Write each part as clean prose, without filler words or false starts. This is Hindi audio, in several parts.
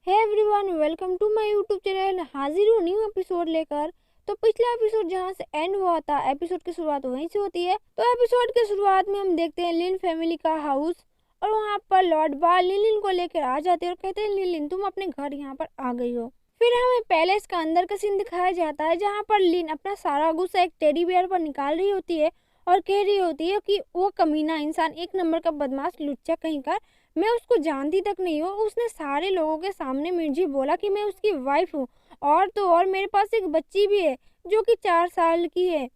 Hey everyone, welcome to my YouTube channel. हाजिर हूँ न्यू एपिसोड लेकर। तो पिछला एपिसोड जहाँ से एंड हुआ था, एपिसोड की शुरुआत वहीं से होती है। तो एपिसोड की शुरुआत में हम देखते हैं लिन फैमिली का हाउस, और वहाँ पर लॉर्ड बा लिन को लेकर आ जाते हैं और कहते हैं लिन तुम अपने घर यहाँ पर आ गई हो। फिर हमें पैलेस का अंदर का सीन दिखाया जाता है, जहाँ पर लिन अपना सारा गुस्सा एक टेडी बेयर पर निकाल रही होती है और कह रही होती है कि वो कमीना इंसान, एक नंबर का बदमाश लुच्चा कहीं का, मैं उसको जानती तक नहीं हूँ। उसने सारे लोगों के सामने मुझे बोला कि मैं उसकी वाइफ हूँ, और तो और मेरे पास एक बच्ची भी है जो कि 4 साल की है,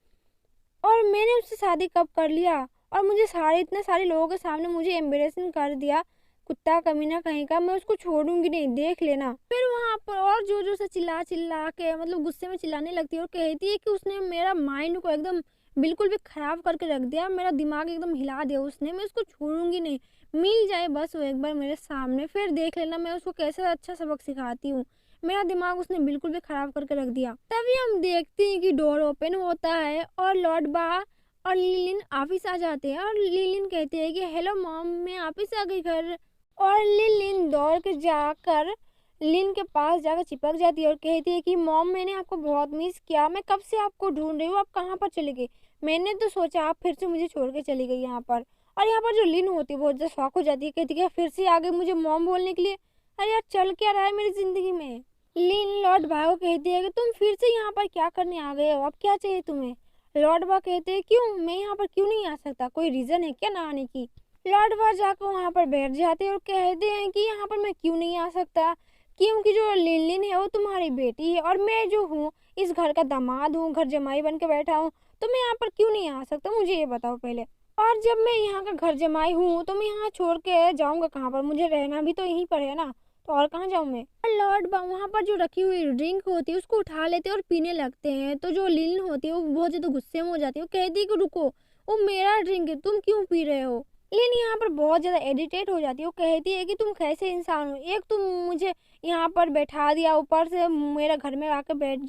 और मैंने उससे शादी कब कर लिया, और मुझे इतने सारे लोगों के सामने मुझे एम्बेरसिंग कर दिया। कुत्ता कमीना कहीं का, मैं उसको छोड़ूंगी नहीं, देख लेना। फिर वहाँ पर और जोर जोर से चिल्ला चिल्ला के मतलब गुस्से में चिल्लाने लगती है और कहती है कि उसने मेरा माइंड को एकदम बिल्कुल भी खराब करके रख दिया, मेरा दिमाग एकदम हिला दिया उसने, मैं उसको छोड़ूंगी नहीं। मिल जाए बस वो एक बार मेरे सामने, फिर देख लेना मैं उसको कैसे अच्छा सबक सिखाती हूँ। मेरा दिमाग उसने बिल्कुल भी खराब करके रख दिया। तभी हम देखते हैं कि डोर ओपन होता है और लॉर्ड बा और लिलिन ऑफिस आ जाते हैं, और लिलिन कहते हैं कि हेलो मॉम, मैं ऑफिस आ गई घर। और लिलिन दौड़ के जाकर लिन के पास जाकर चिपक जाती है और कहती है कि मॉम, मैंने आपको बहुत मिस किया, मैं कब से आपको ढूंढ रही हूँ, आप कहाँ पर चली गई। मैंने तो सोचा आप फिर से मुझे छोड़ के चली गई यहाँ पर। और यहाँ पर जो लिन होती है बहुत ज़्यादा शॉक हो जाती है, कहती है फिर से आ गई मुझे मॉम बोलने के लिए। अरे यार, चल क्या रहा है मेरी जिंदगी में। लिन लॉर्ड बा को कहती है कि तुम फिर से यहाँ पर क्या करने आ गए हो, अब क्या चाहिए तुम्हें। लॉर्ड बा कहते हैं क्यों, मैं यहाँ पर क्यों नहीं आ सकता, कोई रीजन है क्या ना आने की। लॉर्ड बा जाकर वहाँ पर बैठ जाते हैं और कहते हैं कि यहाँ पर मैं क्यों नहीं आ सकता, क्योंकि जो लिन है वो तुम्हारी बेटी है, और मैं जो हूँ इस घर का दामाद हूँ, घर जमाई बन के बैठा हूँ, तो मैं यहाँ पर क्यों नहीं आ सकता, मुझे ये बताओ पहले। और जब मैं यहाँ का घर जमाई हूँ तो मैं यहाँ छोड़ के जाऊँगा कहाँ पर, मुझे रहना भी तो यहीं पर है ना, तो और कहाँ जाऊँ मैं। और लॉर्ड बा वहाँ पर जो रखी हुई ड्रिंक होती है उसको उठा लेते हैं और पीने लगते हैं। तो जो लिन होती है वो बहुत ज़्यादा गुस्से में हो जाती है, वो कहती है कि रुको, वो मेरा ड्रिंक है, तुम क्यों पी रहे हो। लिन यहाँ पर बहुत ज़्यादा एडिटेट हो जाती है, वो कहती है कि तुम कैसे इंसान हो, एक तुम मुझे यहाँ पर बैठा दिया, ऊपर से मेरा घर में आकर बैठ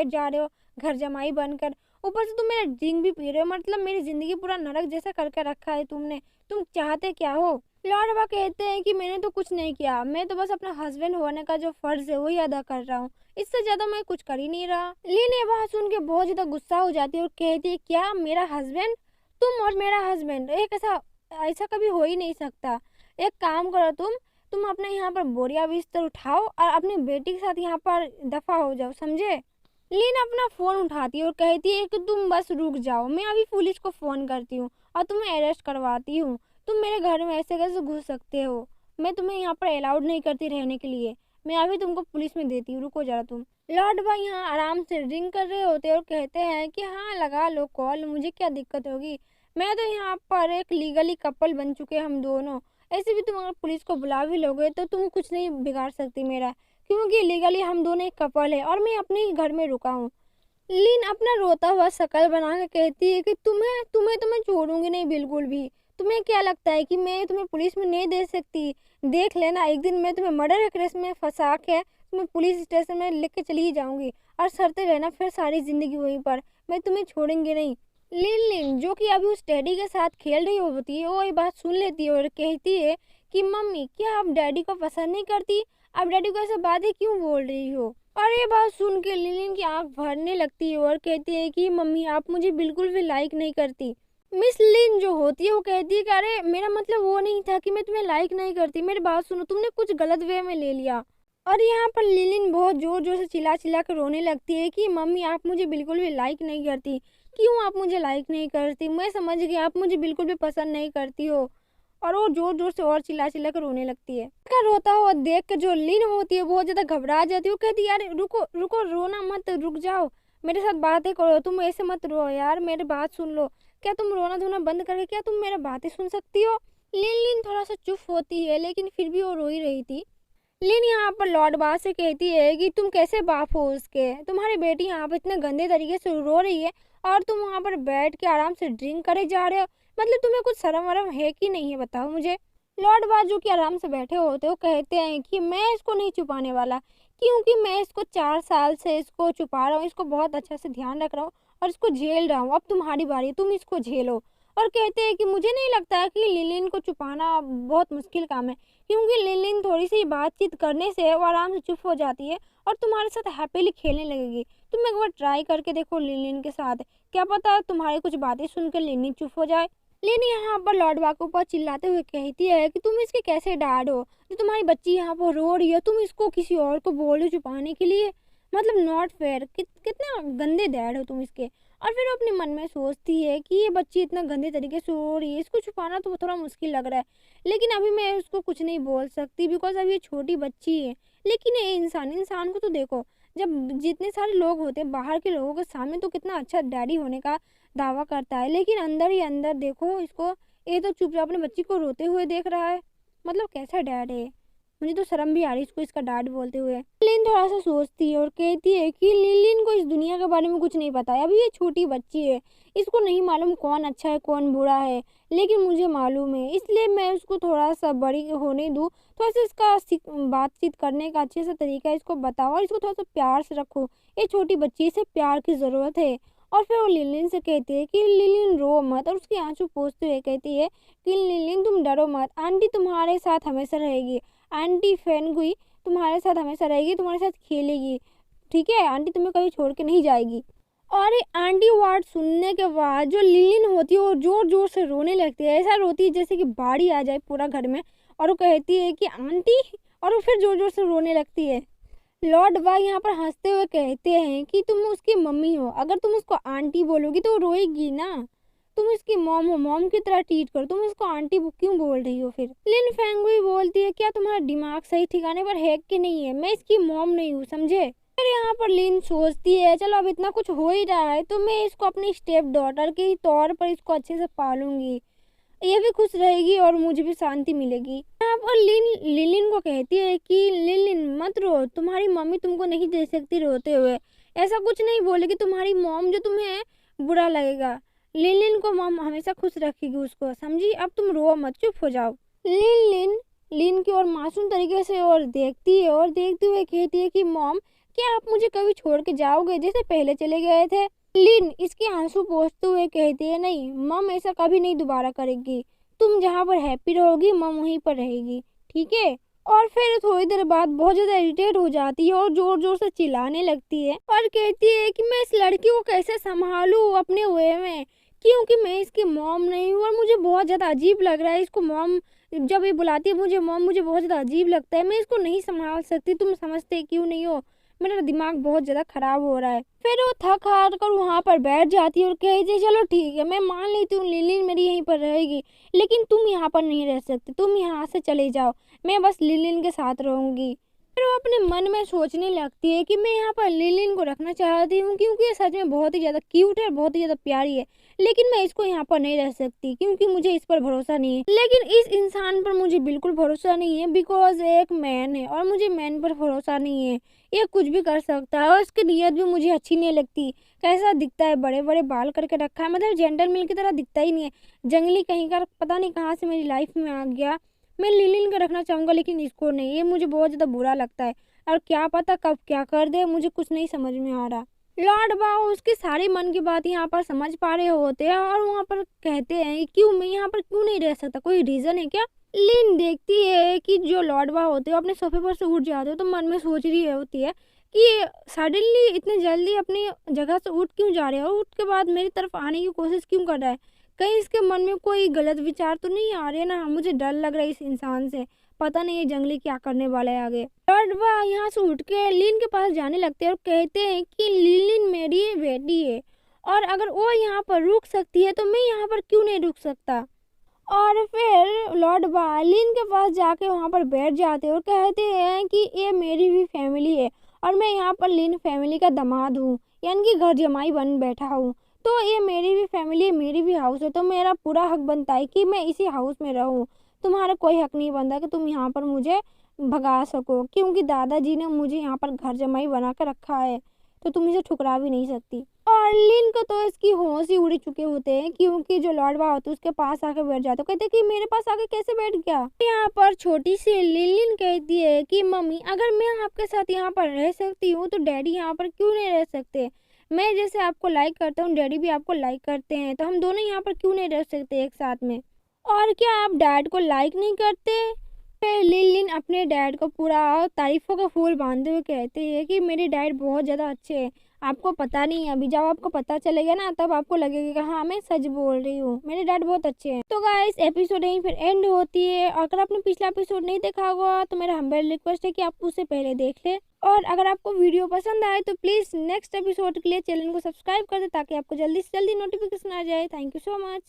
जा रहे हो घर जमाई बनकर, ऊपर से तुम मेरा ड्रिंक भी पी रहे हो, मतलब मेरी जिंदगी पूरा नरक जैसा करके रखा है तुमने, तुम चाहते क्या हो। लॉर्ड बा कहते हैं कि मैंने तो कुछ नहीं किया, मैं तो बस अपना हस्बैंड होने का जो फर्ज है वही अदा कर रहा हूँ, इससे ज्यादा मैं कुछ कर ही नहीं रहा। लीन ये बात सुन के बहुत ज्यादा गुस्सा हो जाती है और कहती है क्या मेरा हस्बैंड, तुम और मेरा हस्बैंड एक ऐसा ऐसा कभी हो ही नहीं सकता। एक काम करो, तुम अपने यहाँ पर बोरिया बिस्तर उठाओ और अपनी बेटी के साथ यहाँ पर दफा हो जाओ, समझे। लीन अपना फोन उठाती है और कहती है कि तुम बस रुक जाओ, मैं अभी पुलिस को फोन करती हूँ और तुम्हें अरेस्ट करवाती हूँ। तुम मेरे घर में ऐसे कैसे घुस सकते हो, मैं तुम्हें यहाँ पर अलाउड नहीं करती रहने के लिए, मैं अभी तुमको पुलिस में देती हूँ, रुको जरा तुम। लॉर्ड भाई यहाँ आराम से ड्रिंक कर रहे होते हैं और कहते हैं कि हाँ लगा लो कॉल, मुझे क्या दिक्कत होगी, मैं तो यहाँ पर एक लीगली कपल बन चुके हम दोनों, ऐसे भी तुम अगर पुलिस को बुला भी लोगे तो तुम कुछ नहीं बिगाड़ सकती मेरा, क्योंकि लीगली हम दोनों एक कपल है और मैं अपने ही घर में रुका हूँ। लिन अपना रोता हुआ शक्ल बना के कहती है कि तुम्हें तुम्हें तो मैं छोड़ूंगी नहीं बिल्कुल भी। तुम्हें क्या लगता है कि मैं तुम्हें पुलिस में नहीं दे सकती, देख लेना एक दिन मैं तुम्हें मर्डर केस में फंसा के तुम्हें पुलिस स्टेशन में लेके चली ही जाऊंगी, और सरते रहना फिर सारी जिंदगी वहीं पर, मैं तुम्हें छोड़ूंगी नहीं। लिन जो कि अभी उस टेडी के साथ खेल रही होती है वो ये बात सुन लेती है और कहती है कि मम्मी क्या आप डैडी को पसंद नहीं करती, आप डैडी को ऐसे बातें क्यों बोल रही हो। और ये बात सुन के लिलिन की आंख भरने लगती है और कहती है कि मम्मी आप मुझे बिल्कुल भी लाइक नहीं करती। मिस लिन जो होती है वो कहती है कि अरे मेरा मतलब वो नहीं था कि मैं तुम्हें लाइक नहीं करती, मेरी बात सुनो, तुमने कुछ गलत वे में ले लिया। और यहाँ पर लिलिन बहुत जोर जोर से चिल्ला चिल्ला कर रोने लगती है कि मम्मी आप मुझे बिल्कुल भी लाइक नहीं करती, क्यों आप मुझे लाइक नहीं करती, मैं समझ गई आप मुझे बिल्कुल भी पसंद नहीं करती हो। और वो जोर जोर से और चिल्ला चिल्ला कर रोने लगती है। का रोता हुआ देख के जो लिन होती है बहुत ज्यादा घबरा जाती है, वो कहती है यार रुको रुको, रोना मत, रुक जाओ, मेरे साथ बातें करो, तुम ऐसे मत रो यार, मेरी बात सुन लो, क्या तुम रोना धोना बंद करके क्या तुम मेरा बातें सुन सकती हो। लिन थोड़ा सा चुप होती है लेकिन फिर भी वो रो ही रही थी। लिन यहाँ पर लॉर्ड बास से कहती है कि तुम कैसे बाप हो उसके, तुम्हारी बेटी यहाँ पर इतने गंदे तरीके से रो रही है और तुम वहाँ पर बैठ के आराम से ड्रिंक करे जा रहे हो, मतलब तुम्हें कुछ शर्म वरम है कि नहीं है, बताओ मुझे। लॉर्ड बास जो कि आराम से बैठे होते वो कहते हैं कि मैं इसको नहीं छुपाने वाला, क्योंकि मैं इसको 4 साल से इसको छुपा रहा हूँ, इसको बहुत अच्छा से ध्यान रख रहा हूँ और इसको झेल रहा हूँ, अब तुम्हारी बारी, तुम इसको झेलो। और कहते हैं कि मुझे नहीं लगता है कि लिलिन को छुपाना बहुत मुश्किल काम है, क्योंकि लिलिन थोड़ी सी बातचीत करने से वो आराम से चुप हो जाती है और तुम्हारे साथ हैप्पीली खेलने लगेगी। तुम एक बार ट्राई करके देखो लिलिन के साथ, क्या पता तुम्हारी कुछ बातें सुनकर लिलिन चुप हो जाए। लिन यहाँ पर लॉर्ड वाको पर चिल्लाते हुए कहती है कि तुम इसके कैसे डैड हो, जो तुम्हारी बच्ची यहाँ पर रो रही है तुम इसको किसी और को बोल रहे हो छुपाने के लिए, मतलब नॉट फेयर। कितना गंदे डैड हो तुम इसके। और फिर वो अपने मन में सोचती है कि ये बच्ची इतना गंदे तरीके से रो रही है, इसको छुपाना तो थोड़ा मुश्किल लग रहा है, लेकिन अभी मैं उसको कुछ नहीं बोल सकती बिकॉज अभी ये छोटी बच्ची है। लेकिन ये इंसान को तो देखो, जब जितने सारे लोग होते हैं बाहर के लोगों के सामने तो कितना अच्छा डैडी होने का दावा करता है, लेकिन अंदर ही अंदर देखो इसको, ये तो चुपचाप अपने बच्ची को रोते हुए देख रहा है। मतलब कैसा डैड है, मुझे तो शर्म भी आ रही है इसको इसका डैड बोलते हुए। लिन थोड़ा सा सोचती है और कहती है कि लिलिन को इस दुनिया के बारे में कुछ नहीं पता है, अभी ये छोटी बच्ची है, इसको नहीं मालूम कौन अच्छा है कौन बुरा है, लेकिन मुझे मालूम है, इसलिए मैं उसको थोड़ा सा बड़ी होने दूँ, थोड़ा सा इसका बातचीत करने का अच्छे से तरीका इसको बताओ और इसको थोड़ा सा प्यार से रखो, ये छोटी बच्ची, इसे प्यार की ज़रूरत है। और फिर वो लिलिन से कहती है कि लिलिन रो मत, और उसके आंसू पोंछते हुए कहती है कि लिलिन तुम डरो मत, आंटी तुम्हारे साथ हमेशा रहेगी, आंटी फेंगुई तुम्हारे साथ हमेशा रहेगी, तुम्हारे साथ खेलेगी, ठीक है, आंटी तुम्हें कभी छोड़ के नहीं जाएगी। और ये आंटी वर्ड सुनने के बाद जो लिलिन होती है वो जोर जोर से रोने लगती है, ऐसा रोती है जैसे कि बाढ़ आ जाए पूरा घर में, और वो कहती है कि आंटी, और वो फिर जोर जोर से रोने लगती है। लॉर्ड वाई यहाँ पर हंसते हुए कहते हैं कि तुम उसकी मम्मी हो, अगर तुम उसको आंटी बोलोगी तो वो रोएगी ना, तुम इसकी मॉम हो, मॉम की तरह ट्रीट करो, तुम इसको आंटी क्यों बोल रही हो। फिर लिन फेंगुई बोलती है क्या तुम्हारा दिमाग सही ठिकाने पर है कि नहीं है, मैं इसकी मॉम नहीं हूँ समझे। फिर यहाँ पर लिन सोचती है चलो अब इतना कुछ हो ही रहा है तो मैं इसको अपनी स्टेप डॉटर के तौर पर इसको अच्छे से पालूंगी, ये भी खुश रहेगी और मुझे भी शांति मिलेगी। यहाँ पर लिलिन को कहती है कि लिलिन मत रो, तुम्हारी मम्मी तुमको नहीं दे सकती रोते हुए, ऐसा कुछ नहीं बोलेगी तुम्हारी मॉम जो तुम्हें बुरा लगेगा, लिलिन को मॉम हमेशा खुश रखेगी उसको, समझी, अब तुम रो मत, चुप हो जाओ। लिन की ओर मासूम तरीके से और देखती है और देखते हुए कहती है कि मॉम क्या आप मुझे कभी छोड़ के जाओगे जैसे पहले चले गए थे। लिन इसके आंसू पोंछते हुए कहती है नहीं मम ऐसा कभी नहीं दोबारा करेगी, तुम जहाँ पर हैप्पी रहोगी मम वहीं पर रहेगी, ठीक है। और फिर थोड़ी देर बाद बहुत ज़्यादा इरिटेट हो जाती है और जोर जोर से चिल्लाने लगती है और कहती है कि मैं इस लड़की को कैसे संभालूं अपने वे में, क्योंकि मैं इसकी मॉम नहीं हूँ और मुझे बहुत ज़्यादा अजीब लग रहा है इसको मॉम, जब ये बुलाती है मुझे मॉम मुझे बहुत ज़्यादा अजीब लगता है, मैं इसको नहीं संभाल सकती, तुम समझते क्यों नहीं हो, मेरा दिमाग बहुत ज़्यादा खराब हो रहा है। फिर वो थक हार कर वहाँ पर बैठ जाती है और कहती है चलो ठीक है मैं मान लेती हूँ लिलिन मेरी यहीं पर रहेगी, लेकिन तुम यहाँ पर नहीं रह सकते, तुम यहाँ से चले जाओ, मैं बस लिलिन के साथ रहूँगी। फिर वो अपने मन में सोचने लगती है कि मैं यहाँ पर लिलिन को रखना चाहती हूँ क्योंकि ये सच में बहुत ही ज़्यादा क्यूट है, बहुत ही ज़्यादा प्यारी है, लेकिन मैं इसको यहाँ पर नहीं रह सकती क्योंकि मुझे इस पर भरोसा नहीं है। लेकिन इस इंसान पर मुझे बिल्कुल भरोसा नहीं है बिकॉज एक मैन है और मुझे मैन पर भरोसा नहीं है, ये कुछ भी कर सकता है और इसकी नीयत भी मुझे अच्छी नहीं लगती, कैसा दिखता है, बड़े बड़े बाल करके रखा है, मतलब जेंटलमैन की तरह दिखता ही नहीं है, जंगली कहीं का, पता नहीं कहाँ से मेरी लाइफ में आ गया। मैं लिलिन को रखना चाहूँगा लेकिन इसको नहीं, ये मुझे बहुत ज़्यादा बुरा लगता है और क्या पता कब क्या कर दे, मुझे कुछ नहीं समझ में आ रहा। लॉर्ड बाओ उसके सारे मन की बात यहाँ पर समझ पा रहे होते हैं और वहाँ पर कहते हैं क्यों मैं यहाँ पर क्यों नहीं रह सकता, कोई रीज़न है क्या। लिन देखती है कि जो लॉर्ड बाओ होते हैं अपने सोफे पर से उठ जाते हो तो मन में सोच रही होती है कि सडनली इतने जल्दी अपनी जगह से उठ क्यों जा रहे हो और उठ के बाद मेरी तरफ आने की कोशिश क्यों कर रहा है, कहीं इसके मन में कोई गलत विचार तो नहीं आ रहे ना, मुझे डर लग रहा है इस इंसान से, पता नहीं ये जंगली क्या करने वाला है आगे। लॉर्डवा यहाँ से उठ के लिन के पास जाने लगते हैं और कहते हैं कि लिन मेरी बेटी है और अगर वो यहाँ पर रुक सकती है तो मैं यहाँ पर क्यों नहीं रुक सकता। और फिर लॉर्ड लिन के पास जाके वहाँ पर बैठ जाते हैं और कहते हैं कि ये मेरी भी फैमिली है और मैं यहाँ पर लिन फैमिली का दामाद हूँ, यानी कि घर जमाई बन बैठा हूँ, तो ये मेरी भी फैमिली है, मेरी भी हाउस है, तो मेरा पूरा हक बनता है कि मैं इसी हाउस में रहूँ, तुम्हारा कोई हक नहीं बनता कि तुम यहाँ पर मुझे भगा सको, क्योंकि दादाजी ने मुझे यहाँ पर घर जमाई बना कर रखा है, तो तुम इसे ठुकरा भी नहीं सकती। और लिन को तो इसकी होश ही उड़ चुके होते हैं क्योंकि जो लॉर्ड होते उसके पास आके बैठ जाते, कहते कि मेरे पास आके कैसे बैठ गया। यहाँ पर छोटी सी लिन कहती है कि मम्मी अगर मैं आपके साथ यहाँ पर रह सकती हूँ तो डैडी यहाँ पर क्यों नहीं रह सकते, मैं जैसे आपको लाइक करता हूँ, डैडी भी आपको लाइक करते हैं, तो हम दोनों यहाँ पर क्यों नहीं रह सकते एक साथ में। और क्या आप डैड को लाइक नहीं करते? फिर लिन अपने डैड को पूरा तारीफों का फूल बांधते हुए कहते हैं कि मेरे डैड बहुत ज़्यादा अच्छे हैं। आपको पता नहीं है, अभी जब आपको पता चलेगा ना तब आपको लगेगा कि हाँ मैं सच बोल रही हूँ, मेरे डैड बहुत अच्छे हैं। तो गाइस एपिसोड यहीं फिर एंड होती है। अगर आपने पिछला एपिसोड नहीं देखा होगा तो मेरा हम्बल रिक्वेस्ट है कि आप उसे पहले देख ले। और अगर आपको वीडियो पसंद आए तो प्लीज़ नेक्स्ट एपिसोड के लिए चैनल को सब्सक्राइब कर दे ताकि आपको जल्दी से जल्दी नोटिफिकेशन आ जाए। Thank you so much.